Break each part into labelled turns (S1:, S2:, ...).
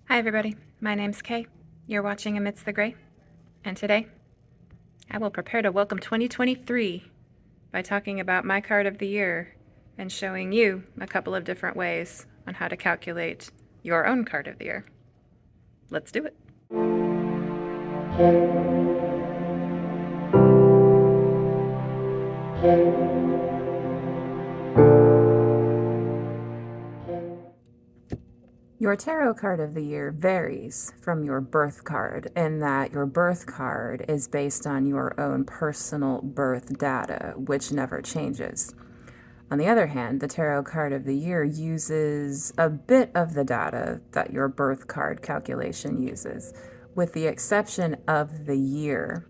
S1: Hi everybody, my name's Kay. You're watching Amidst the Gray, and today I will prepare to welcome 2023 by talking about my card of the year and showing you a couple of different ways on how to calculate your own card of the year. Let's do it. Your tarot card of the year varies from your birth card in that your birth card is based on your own personal birth data, which never changes. On the other hand, the tarot card of the year uses a bit of the data that your birth card calculation uses, with the exception of the year,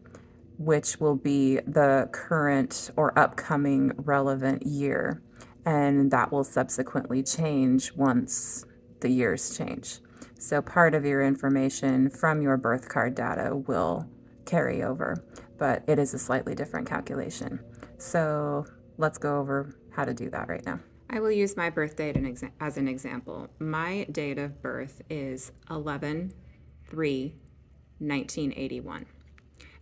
S1: which will be the current or upcoming relevant year, and that will subsequently change once the years change. So part of your information from your birth card data will carry over, but it is a slightly different calculation. So let's go over how to do that right now. I will use my birth date as an example. My date of birth is 11/3/1981.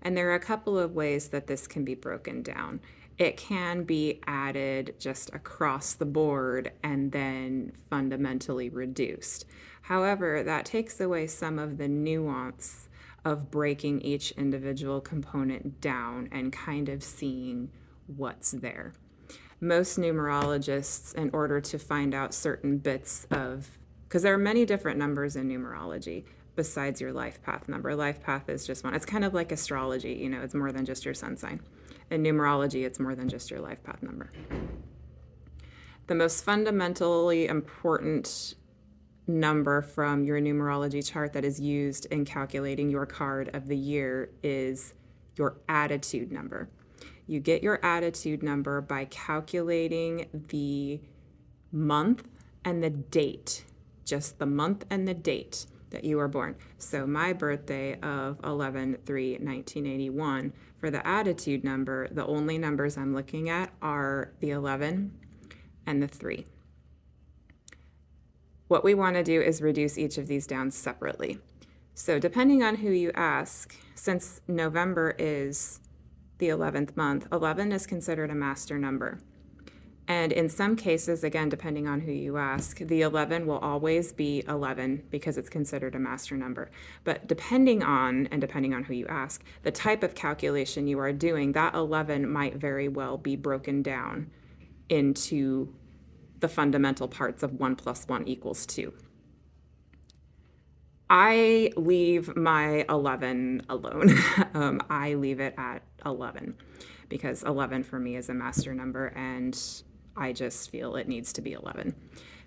S1: And there are a couple of ways that this can be broken down. It can be added just across the board and then fundamentally reduced. However, that takes away some of the nuance of breaking each individual component down and kind of seeing what's there. Most numerologists, in order to find out certain bits of, because there are many different numbers in numerology besides your life path number. Life path is just one. It's kind of like astrology, it's more than just your sun sign. In numerology, it's more than just your life path number. The most fundamentally important number from your numerology chart that is used in calculating your card of the year is your attitude number. You get your attitude number by calculating the month and the date, just the month and the date that you were born. So my birthday of 11/3/1981, for the attitude number, the only numbers I'm looking at are the 11 and the 3. What we want to do is reduce each of these down separately. So depending on who you ask, since November is the 11th month, 11 is considered a master number. And in some cases, again, depending on who you ask, the 11 will always be 11 because it's considered a master number. But depending on who you ask, the type of calculation you are doing, that 11 might very well be broken down into the fundamental parts of 1 + 1 = 2. I leave my 11 alone. I leave it at 11 because 11 for me is a master number and I just feel it needs to be 11.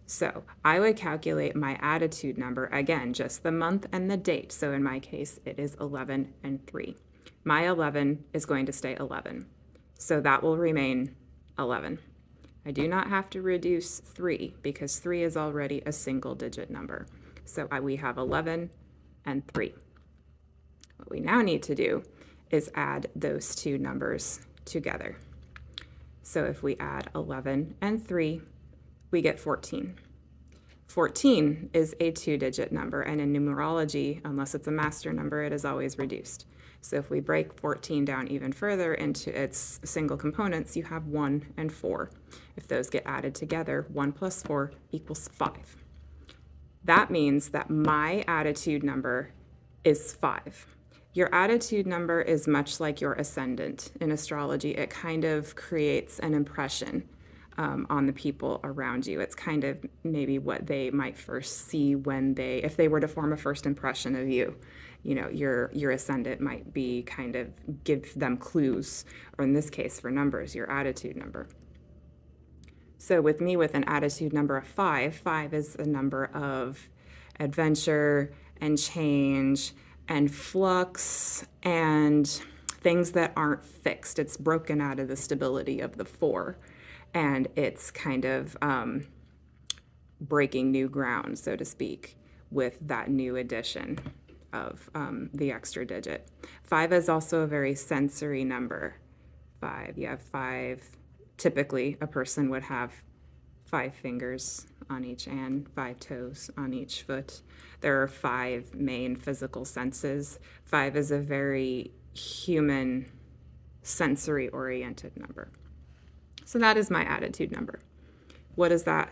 S1: So I would calculate my attitude number, again, just the month and the date. So in my case, it is 11 and 3. My 11 is going to stay 11. So that will remain 11. I do not have to reduce 3 because 3 is already a single digit number. So we have 11 and 3. What we now need to do is add those two numbers together. So if we add 11 and 3, we get 14. 14 is a 2-digit number, and in numerology, unless it's a master number, it is always reduced. So if we break 14 down even further into its single components, you have 1 and 4. If those get added together, 1 + 4 = 5. That means that my attitude number is 5. Your attitude number is much like your ascendant in astrology. It kind of creates an impression on the people around you. It's kind of maybe what they might first see if they were to form a first impression of you. Your ascendant might be kind of give them clues, or in this case for numbers, your attitude number. So with me, with an attitude number of 5, 5 is a number of adventure and change and flux and things that aren't fixed. It's broken out of the stability of the 4, and it's kind of breaking new ground, so to speak, with that new addition of the extra digit. 5 is also a very sensory number. 5, you have 5. Typically, a person would have 5 fingers on each hand, 5 toes on each foot. There are 5 main physical senses. 5 is a very human, sensory oriented number. So that is my attitude number. What is that?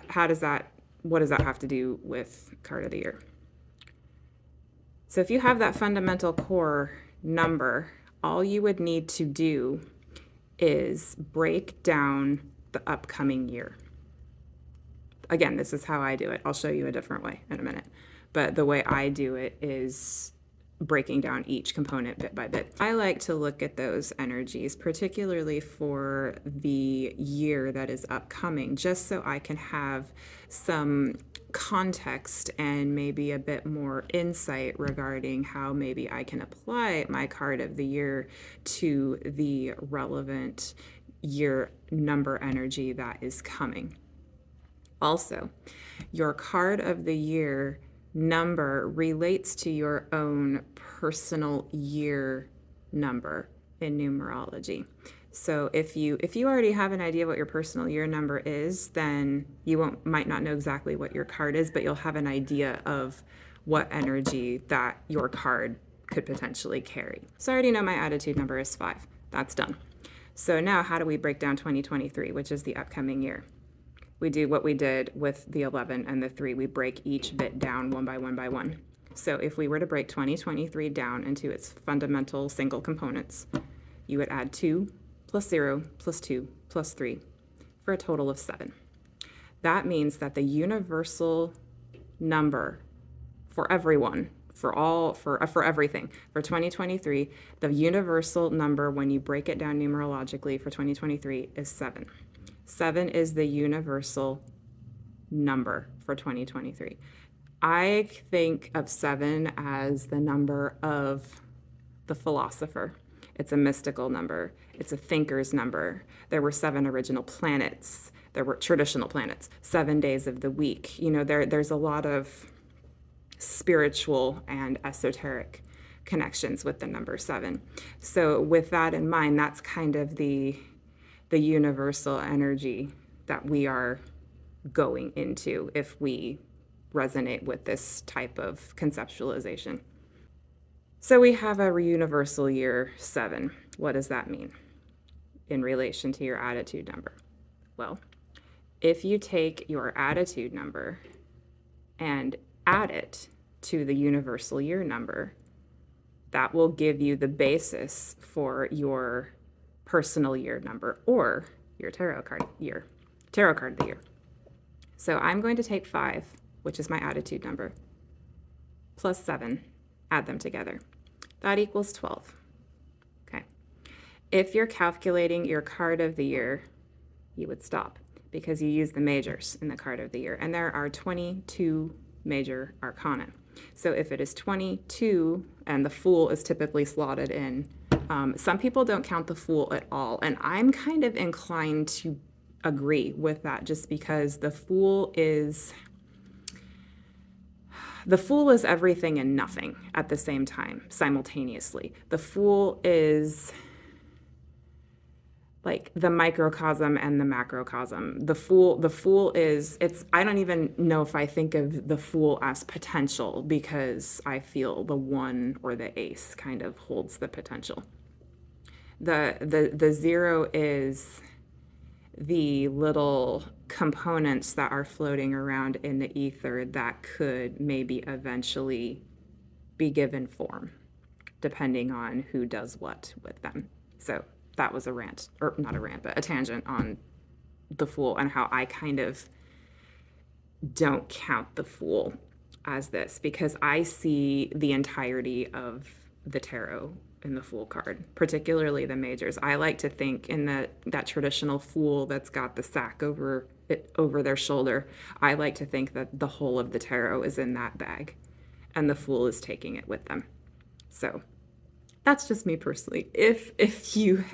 S1: What does that have to do with card of the year? So if you have that fundamental core number, all you would need to do is break down the upcoming year. Again, this is how I do it. I'll show you a different way in a minute. But the way I do it is breaking down each component bit by bit. I like to look at those energies, particularly for the year that is upcoming, just so I can have some context and maybe a bit more insight regarding how maybe I can apply my card of the year to the relevant year number energy that is coming. Also, your card of the year number relates to your own personal year number in numerology. So if you already have an idea what your personal year number is, then you might not know exactly what your card is, but you'll have an idea of what energy that your card could potentially carry. So I already know my attitude number is 5. That's done. So now how do we break down 2023, which is the upcoming year? We do what we did with the 11 and the 3. We break each bit down one by one by one. So if we were to break 2023 down into its fundamental single components, you would add 2 plus 0 plus 2 plus 3 for a total of 7. That means that the universal number for everyone, for everything, for 2023, the universal number when you break it down numerologically for 2023 is 7. 7 is the universal number for 2023. I think of 7 as the number of the philosopher. It's a mystical number. It's a thinker's number. There were 7 original planets. There were traditional planets, 7 days of the week. There's a lot of spiritual and esoteric connections with the number 7. So with that in mind, that's kind of the universal energy that we are going into if we resonate with this type of conceptualization. So we have a universal year 7. What does that mean in relation to your attitude number? Well, if you take your attitude number and add it to the universal year number, that will give you the basis for your personal year number or your tarot card of the year. So I'm going to take 5, which is my attitude number, plus 7, add them together. That equals 12. Okay. If you're calculating your card of the year, you would stop because you use the majors in the card of the year. And there are 22 major arcana. So if it is 22 and the Fool is typically slotted in, some people don't count the Fool at all. And I'm kind of inclined to agree with that just because the Fool is everything and nothing at the same time, simultaneously. The Fool is like the microcosm and the macrocosm. The Fool is, I don't even know if I think of the Fool as potential because I feel the 1 or the ace kind of holds the potential. The 0 is the little components that are floating around in the ether that could maybe eventually be given form, depending on who does what with them. So that was a rant, or not a rant, but a tangent on the Fool and how I kind of don't count the Fool as this because I see the entirety of the tarot in the Fool card, particularly the majors. I like to think in that traditional Fool that's got the sack over their shoulder. I like to think that the whole of the tarot is in that bag and the Fool is taking it with them. So that's just me personally. If you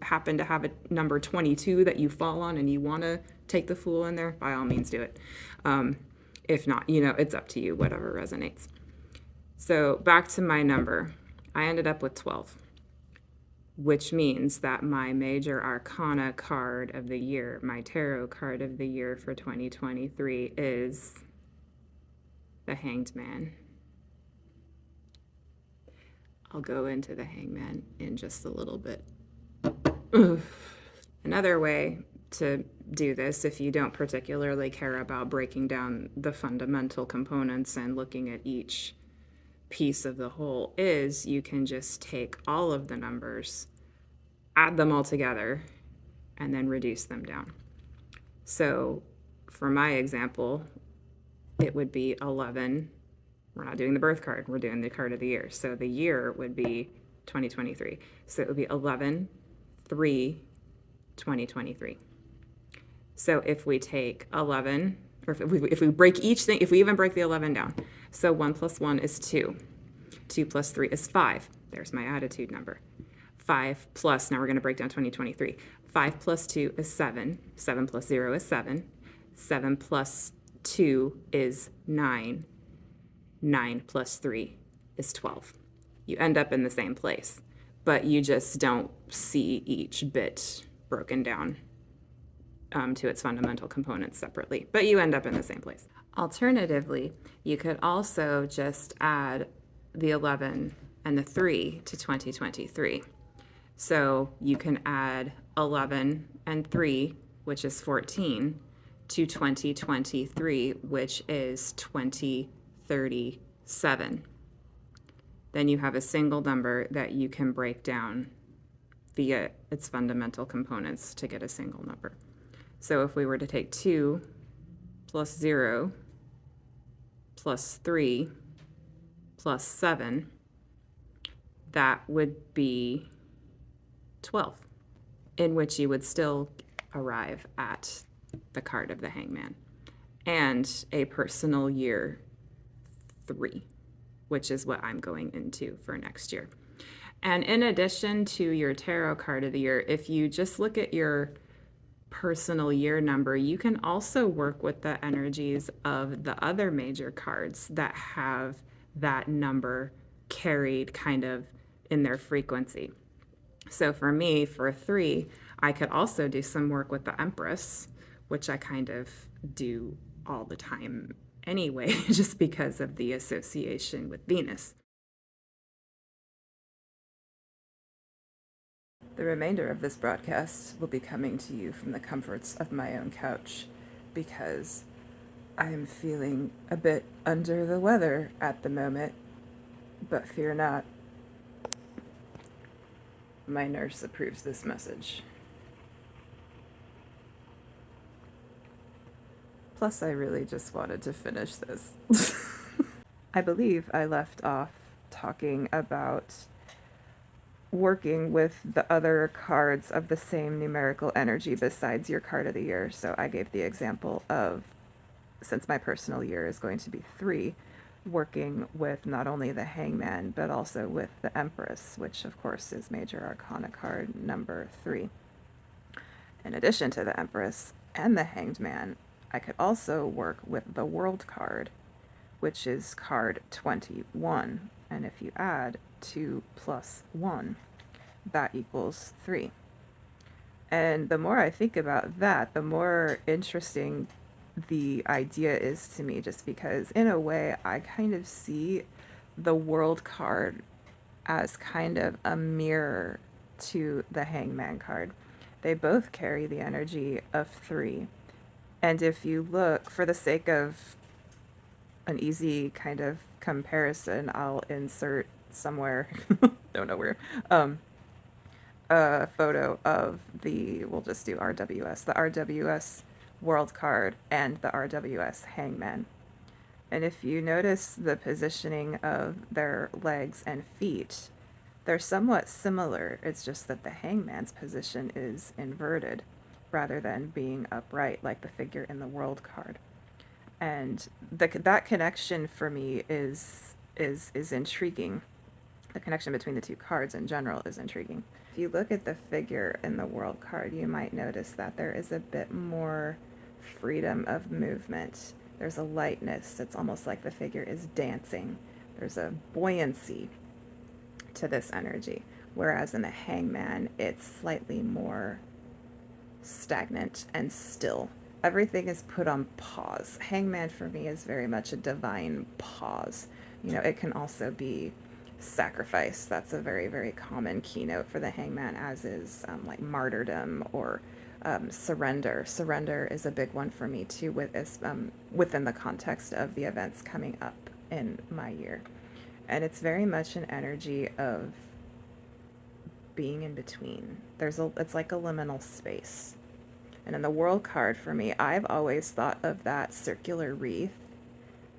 S1: happen to have a number 22 that you fall on and you want to take the Fool in there, by all means do it. If not, it's up to you, whatever resonates. So back to my number. I ended up with 12. which means that my major arcana card of the year, my tarot card of the year for 2023 is the Hanged Man. I'll go into the Hangman in just a little bit. Another way to do this, if you don't particularly care about breaking down the fundamental components and looking at each piece of the whole, is you can just take all of the numbers, add them all together, and then reduce them down. So for my example, it would be 11. We're not doing the birth card, we're doing the card of the year. So the year would be 2023. So it would be 11, 3, 2023. So if we take 11, or if we break each thing, if we even break the 11 down, so 1 plus 1 is 2. 2 plus 3 is 5. There's my attitude number. 5 plus, now we're going to break down 2023. 5 plus 2 is 7. 7 plus 0 is 7. 7 plus 2 is 9. 9 plus 3 is 12. You end up in the same place, but you just don't see each bit broken down to its fundamental components separately, but you end up in the same place. Alternatively, you could also just add the 11 and the 3 to 2023. So you can add 11 and 3, which is 14, to 2023, which is 2037. Then you have a single number that you can break down via its fundamental components to get a single number. So if we were to take 2 plus 0 plus 3 plus 7, that would be 12, in which you would still arrive at the card of the Hangman and a personal year 3, which is what I'm going into for next year. And in addition to your tarot card of the year, if you just look at your personal year number, you can also work with the energies of the other major cards that have that number carried kind of in their frequency. So for me, for 3, I could also do some work with the Empress, which I kind of do all the time anyway, just because of the association with Venus. The remainder of this broadcast will be coming to you from the comforts of my own couch, because I'm feeling a bit under the weather at the moment, but fear not. My nurse approves this message. Plus, I really just wanted to finish this. I believe I left off talking about working with the other cards of the same numerical energy besides your card of the year. So I gave the example of, since my personal year is going to be 3, working with not only the Hangman, but also with the Empress, which of course is Major Arcana card number 3. In addition to the Empress and the Hanged Man, I could also work with the World card, which is card 21. And if you add 2 plus 1, that equals 3. And the more I think about that, the more interesting the idea is to me, just because in a way I kind of see the World card as kind of a mirror to the Hangman card. They both carry the energy of 3. And if you look, for the sake of an easy kind of comparison, I'll insert somewhere, don't know where, a photo of we'll just do RWS, the RWS World card and the RWS Hangman. And if you notice the positioning of their legs and feet, they're somewhat similar. It's just that the Hangman's position is inverted rather than being upright like the figure in the World card. And that connection for me is intriguing. The connection between the two cards in general is intriguing. If you look at the figure in the World card, you might notice that there is a bit more freedom of movement. There's a lightness. It's almost like the figure is dancing. There's a buoyancy to this energy.
S2: Whereas in the Hangman, it's slightly more stagnant and still. Everything is put on pause. Hangman for me is very much a divine pause. It can also be sacrifice. That's a very, very common keynote for the Hangman, as is like martyrdom or surrender. Surrender is a big one for me too, within the context of the events coming up in my year. And it's very much an energy of being in between. It's like a liminal space. And in the world card for me, I've always thought of that circular wreath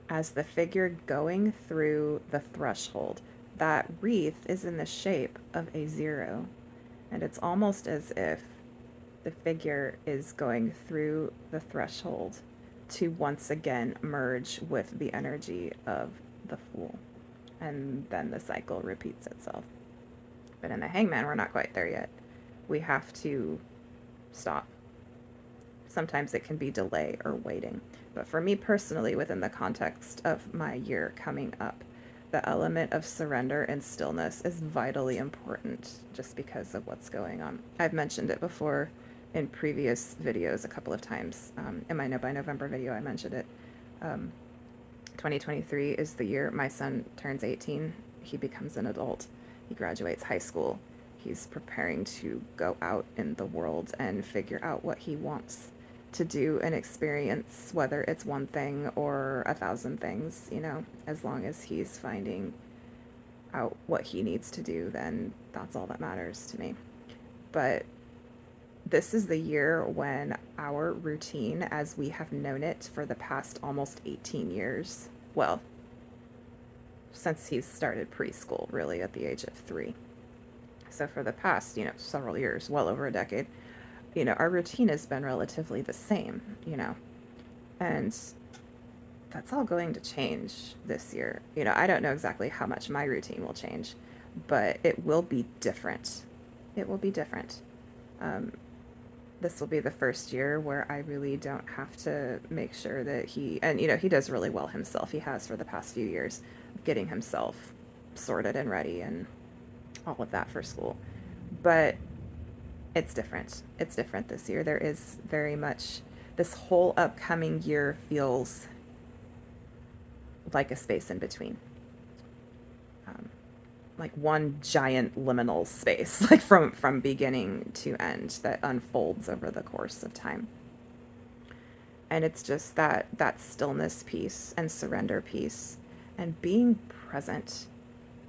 S2: as the figure going through the threshold. That wreath is in the shape of a zero. And it's almost as if the figure is going through the threshold to once again merge with the energy of the Fool. And then the cycle repeats itself. But in the Hangman, we're not quite there yet. We have to stop. Sometimes it can be delay or waiting. But for me personally, within the context of my year coming up, the element of surrender and stillness is vitally important just because of what's going on. I've mentioned it before in previous videos a couple of times. In my No by November video, I mentioned it. 2023 is the year my son turns 18. He becomes an adult. He graduates high school. He's preparing to go out in the world and figure out what he wants to do and experience, whether it's one thing or 1,000 things, as long as he's finding out what he needs to do, then that's all that matters to me. But this is the year when our routine, as we have known it for the past almost 18 years, well, since he's started preschool, really, at the age of 3. So for the past, several years, well over a decade, our routine has been relatively the same, and that's all going to change this year. I don't know exactly how much my routine will change, but it will be different. It will be different. This will be the first year where I really don't have to make sure that he does really well himself. He has for the past few years, getting himself sorted and ready and all of that for school. But it's different. It's different this year. There is very much, this whole upcoming year feels like a space in between. Like one giant liminal space, like from beginning to end, that unfolds over the course of time. And it's just that stillness piece and surrender piece and being present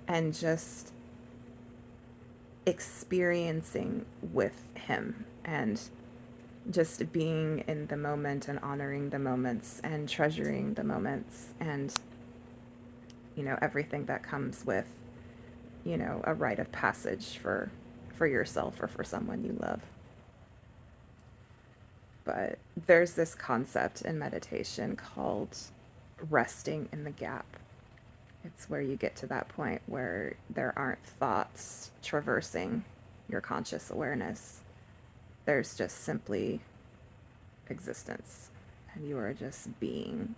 S2: and just experiencing with him and just being in the moment and honoring the moments and treasuring the moments and everything that comes with a rite of passage for yourself or for someone you love. But there's this concept in meditation called resting in the gap. It's where you get to that point where there aren't thoughts traversing your conscious awareness. There's just simply existence, and you are just being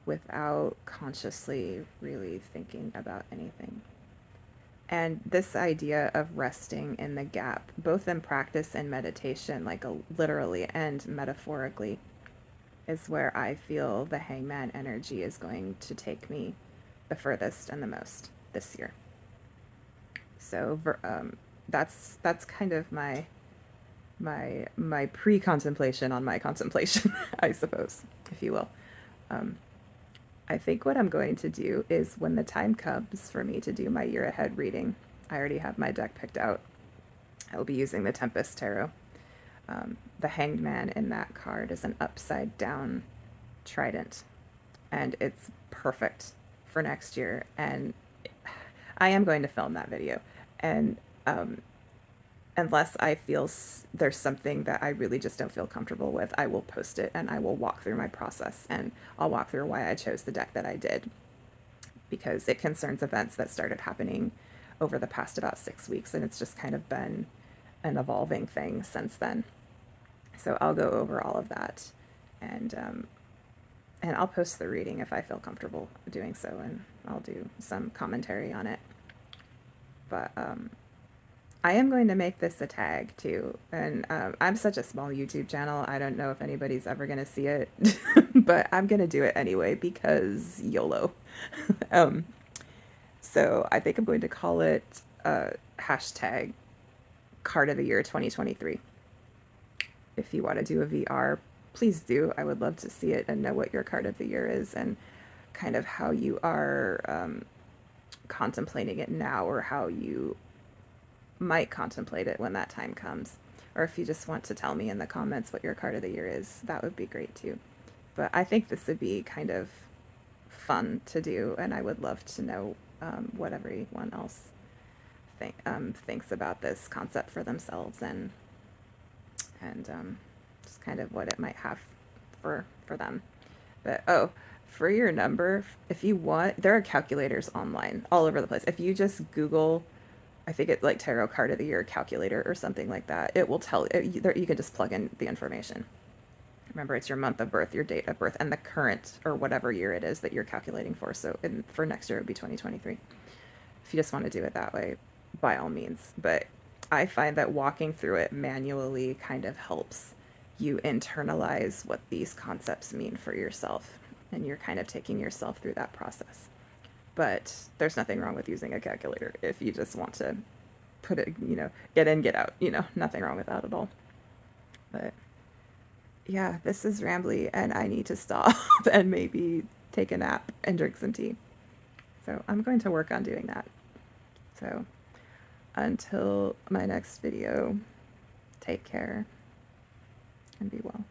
S2: without consciously really thinking about anything. And this idea of resting in the gap, both in practice and meditation, like literally and metaphorically, is where I feel the Hangman energy is going to take me the furthest and the most this year. So that's kind of my pre-contemplation on my contemplation, I suppose, if you will. I think what I'm going to do is, when the time comes for me to do my year ahead reading, I already have my deck picked out. I will be using the Tempest Tarot. The Hanged Man in that card is an upside down trident, and it's perfect for next year. And I am going to film that video, and unless I feel there's something that I really just don't feel comfortable with, I will post it and I will walk through my process, and I'll walk through why I chose the deck that I did, because it concerns events that started happening over the past about 6 weeks, and it's just kind of been an evolving thing since then. So I'll go over all of that, and I'll post the reading if I feel comfortable doing so, and I'll do some commentary on it. But I am going to make this a tag too. And I'm such a small YouTube channel. I don't know if anybody's ever going to see it, but I'm going to do it anyway because YOLO. um, so I think I'm going to call it hashtag card of the year 2023. If you want to do a VR, please do. I would love to see it and know what your card of the year is and kind of how you are contemplating it now or how you might contemplate it when that time comes. Or if you just want to tell me in the comments what your card of the year is, that would be great too. But I think this would be kind of fun to do, and I would love to know what everyone else thinks about this concept for themselves and just kind of what it might have for them. But oh, for your number, if you want, there are calculators online all over the place. If you just Google, I think it's like tarot card of the year calculator or something like that, it will tell you can just plug in the information. Remember, it's your month of birth, your date of birth, and the current or whatever year it is that you're calculating for. So for next year, it would be 2023. If you just want to do it that way, by all means. But I find that walking through it manually kind of helps you internalize what these concepts mean for yourself. And you're kind of taking yourself through that process. But there's nothing wrong with using a calculator if you just want to put it, get in, get out, nothing wrong with that at all. But yeah, this is rambly and I need to stop and maybe take a nap and drink some tea. So I'm going to work on doing that. So until my next video, take care and be well.